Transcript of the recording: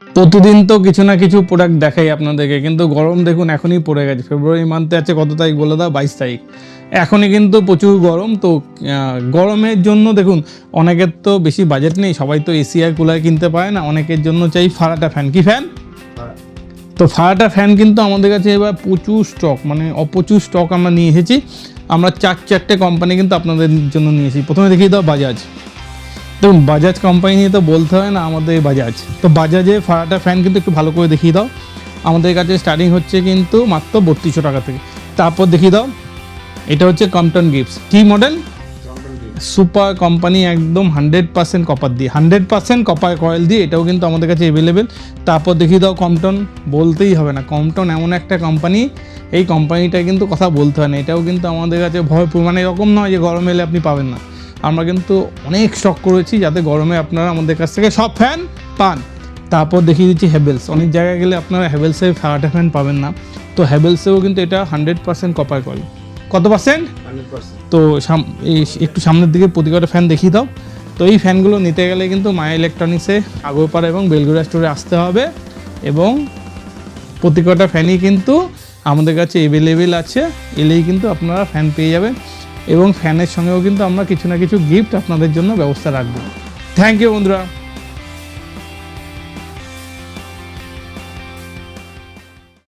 প্রতিদিন তো কিছু না কিছু প্রোডাক্ট দেখাই আপনাদেরকে, কিন্তু গরম দেখুন এখনই পড়ে গেছে। ফেব্রুয়ারি মান্থে আছে কত তারিখ বলে দাও? 22 তারিখ। এখনই কিন্তু প্রচুর গরম। তো গরমের জন্য দেখুন অনেকের তো বেশি বাজেট নেই, সবাই তো এসি আর কুলার কিনতে পারে না, অনেকের জন্য চাই ফারাটা ফ্যান। কি ফ্যান? তো ফারাটা ফ্যান কিন্তু আমাদের কাছে এবার প্রচুর স্টক, মানে অপ্রচুর স্টক আমরা নিয়ে এসেছি। আমরা চারটে কোম্পানি কিন্তু আপনাদের জন্য নিয়ে এসেছি। প্রথমে দেখিয়ে দাও বাজাজ। দেখুন বাজাজ কোম্পানি নিয়ে তো বলতে হয় না, আমাদের বাজাজ। তো বাজাজের ফারাটা ফ্যান কিন্তু একটু ভালো করে দেখিয়ে দাও। আমাদের কাছে স্টার্টিং হচ্ছে কিন্তু মাত্র 3200 টাকা থেকে। তারপর দেখিয়ে দাও, এটা হচ্ছে কম্পটন গিফটস। কি মডেল? সুপার কোম্পানি, একদম 100% কপার দিয়ে, 100% কপার কয়েল দিয়ে, এটাও কিন্তু আমাদের কাছে অ্যাভেলেবেল। তারপর দেখিয়ে দাও কম্পটন, বলতেই হবে না, কম্পটন এমন একটা কোম্পানি, এই কোম্পানিটা কিন্তু কথা বলতে হয় না, এটাও কিন্তু আমাদের কাছে ভরপুর। মানে এরকম নয় যে গরমে এলে আপনি পাবেন না, আমরা কিন্তু অনেক স্টক করেছি যাতে গরমে আপনারা আমাদের কাছ থেকে সব ফ্যান পান। তারপর দেখিয়ে দিচ্ছি হ্যাভেলস। অনেক জায়গায় গেলে আপনারা হ্যাভেলসের ফারাটা ফ্যান পাবেন না, তো হ্যাভেলসেও কিন্তু এটা 100% কপার কয়েল। কত পার্সেন্ট? 100%। তো একটু সামনের দিকে প্রতিটা ফ্যান দেখিয়ে দাও। তো এই ফ্যানগুলো নিতে গেলে কিন্তু মায়া ইলেকট্রনিক্সে আগরপাড়া এবং বেলগুড়া স্টোরে আসতে হবে, এবং প্রতিটা ফ্যানই কিন্তু আমাদের কাছে অ্যাভেলেবেল আছে। এলেই কিন্তু আপনারা ফ্যান পেয়ে যাবেন, এবং ফ্যানের সঙ্গেও কিন্তু আমরা কিছু না কিছু গিফট আপনাদের জন্য ব্যবস্থা রাখবো। থ্যাংক ইউ বন্ধুরা।